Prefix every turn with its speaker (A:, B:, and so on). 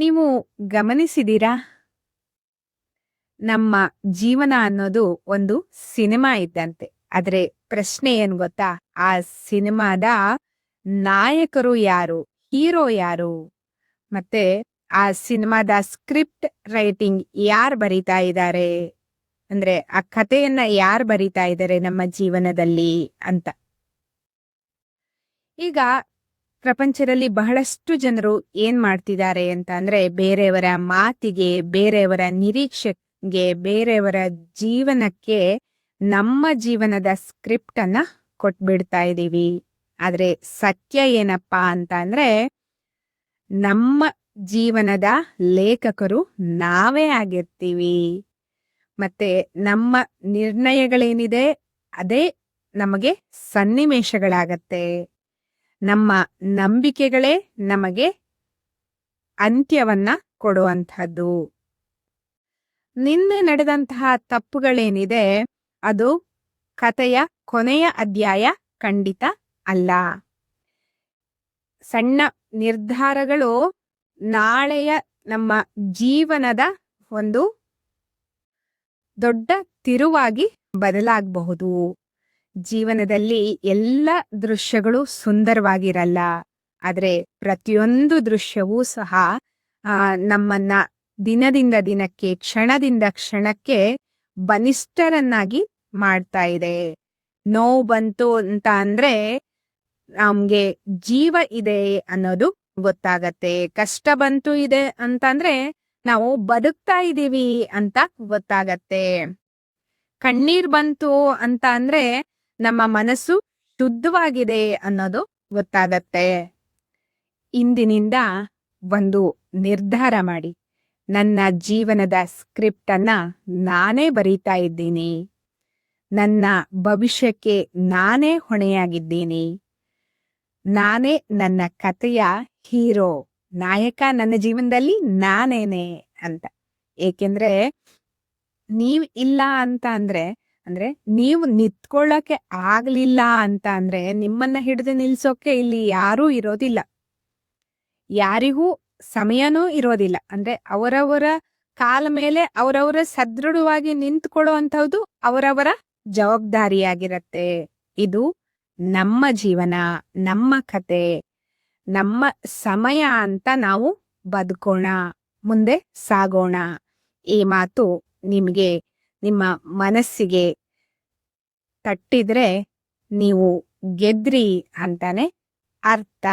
A: ನೀವು ಗಮನಿಸಿದೀರಾ? ನಮ್ಮ ಜೀವನ ಅನ್ನೋದು ಒಂದು ಸಿನಿಮಾ ಇದ್ದಂತೆ. ಆದ್ರೆ ಪ್ರಶ್ನೆ ಏನ್ ಗೊತ್ತಾ? ಆ ಸಿನಿಮಾದ ನಾಯಕರು ಯಾರು? ಹೀರೋ ಯಾರು? ಮತ್ತೆ ಆ ಸಿನಿಮಾದ ಸ್ಕ್ರಿಪ್ಟ್ ರೈಟಿಂಗ್ ಯಾರ್ ಬರೀತಾ ಇದ್ದಾರೆ? ಅಂದ್ರೆ ಆ ಕಥೆಯನ್ನ ಯಾರ್ ಬರೀತಾ ಇದ್ದಾರೆ ನಮ್ಮ ಜೀವನದಲ್ಲಿ ಅಂತ. ಈಗ ಪ್ರಪಂಚದಲ್ಲಿ ಬಹಳಷ್ಟು ಜನರು ಏನ್ ಮಾಡ್ತಿದ್ದಾರೆ ಅಂತ ಅಂದ್ರೆ ಬೇರೆಯವರ ಮಾತಿಗೆ, ಬೇರೆಯವರ ನಿರೀಕ್ಷೆಗೆ, ಬೇರೆಯವರ ಜೀವನಕ್ಕೆ ನಮ್ಮ ಜೀವನದ ಸ್ಕ್ರಿಪ್ಟ್ ಅನ್ನ ಕೊಟ್ಬಿಡ್ತಾ ಇದೀವಿ. ಆದ್ರೆ ಸತ್ಯ ಏನಪ್ಪಾ ಅಂತ ಅಂದ್ರೆ ನಮ್ಮ ಜೀವನದ ಲೇಖಕರು ನಾವೇ ಆಗಿರ್ತೀವಿ. ಮತ್ತೆ ನಮ್ಮ ನಿರ್ಣಯಗಳೇನಿದೆ ಅದೇ ನಮಗೆ ಸನ್ನಿವೇಶಗಳಾಗತ್ತೆ. ನಮ್ಮ ನಂಬಿಕೆಗಳೇ ನಮಗೆ ಅಂತ್ಯವನ್ನ ಕೊಡುವಂಥದ್ದು. ನಿನ್ನೆ ನಡೆದಂತಹ ತಪ್ಪುಗಳೇನಿದೆ ಅದು ಕಥೆಯ ಕೊನೆಯ ಅಧ್ಯಾಯ ಖಂಡಿತ ಅಲ್ಲ. ಸಣ್ಣ ನಿರ್ಧಾರಗಳು ನಾಳೆಯ ನಮ್ಮ ಜೀವನದ ಒಂದು ದೊಡ್ಡ ತಿರುವಾಗಿ ಬದಲಾಗಬಹುದು. ಜೀವನದಲ್ಲಿ ಎಲ್ಲ ದೃಶ್ಯಗಳು ಸುಂದರವಾಗಿರಲ್ಲ. ಆದ್ರೆ ಪ್ರತಿಯೊಂದು ದೃಶ್ಯವೂ ಸಹ ನಮ್ಮನ್ನ ದಿನದಿಂದ ದಿನಕ್ಕೆ, ಕ್ಷಣದಿಂದ ಕ್ಷಣಕ್ಕೆ ಬಲಿಷ್ಠರನ್ನಾಗಿ ಮಾಡ್ತಾ ಇದೆ. ನೋವು ಬಂತು ಅಂತ ಅಂದ್ರೆ ನಮ್ಗೆ ಜೀವ ಇದೆ ಅನ್ನೋದು ಗೊತ್ತಾಗತ್ತೆ. ಕಷ್ಟ ಬಂತು ಇದೆ ಅಂತಂದ್ರೆ ನಾವು ಬದುಕ್ತಾ ಇದೀವಿ ಅಂತ ಗೊತ್ತಾಗತ್ತೆ. ಕಣ್ಣೀರ್ ಬಂತು ಅಂತ ಅಂದ್ರೆ ನಮ್ಮ ಮನಸ್ಸು ಶುದ್ಧವಾಗಿದೆ ಅನ್ನೋದು ಗೊತ್ತಾಗತ್ತೆ. ಇಂದಿನಿಂದ ಒಂದು ನಿರ್ಧಾರ ಮಾಡಿ, ನನ್ನ ಜೀವನದ ಸ್ಕ್ರಿಪ್ಟ್ ಅನ್ನ ನಾನೇ ಬರೀತಾ ಇದ್ದೀನಿ. ನನ್ನ ಭವಿಷ್ಯಕ್ಕೆ ನಾನೇ ಹೊಣೆಯಾಗಿದ್ದೀನಿ. ನಾನೇ ನನ್ನ ಕಥೆಯ ಹೀರೋ, ನಾಯಕ ನನ್ನ ಜೀವನದಲ್ಲಿ ನಾನೇನೆ ಅಂತ. ಏಕೆಂದ್ರೆ ನೀವ್ ಇಲ್ಲ ಅಂತ ಅಂದ್ರೆ ನೀವು ನಿಂತ್ಕೊಳ್ಳಕ್ಕೆ ಆಗ್ಲಿಲ್ಲ ಅಂತ ಅಂದ್ರೆ ನಿಮ್ಮನ್ನ ಹಿಡಿದು ನಿಲ್ಸೋಕೆ ಇಲ್ಲಿ ಯಾರೂ ಇರೋದಿಲ್ಲ. ಯಾರಿಗೂ ಸಮಯನೂ ಇರೋದಿಲ್ಲ. ಅಂದ್ರೆ ಅವರವರ ಕಾಲ ಮೇಲೆ ಅವರವರ ಸದೃಢವಾಗಿ ನಿಂತ್ಕೊಳ್ಳೋ ಅಂಥದ್ದು ಅವರವರ ಜವಾಬ್ದಾರಿಯಾಗಿರತ್ತೆ. ಇದು ನಮ್ಮ ಜೀವನ, ನಮ್ಮ ಕತೆ, ನಮ್ಮ ಸಮಯ ಅಂತ ನಾವು ಬದುಕೋಣ, ಮುಂದೆ ಸಾಗೋಣ. ಈ ಮಾತು ನಿಮ್ಗೆ, ನಿಮ್ಮ ಮನಸ್ಸಿಗೆ ತಟ್ಟಿದ್ರೆ ನೀವು ಗೆದ್ರಿ ಅಂತಾನೆ ಅರ್ಥ.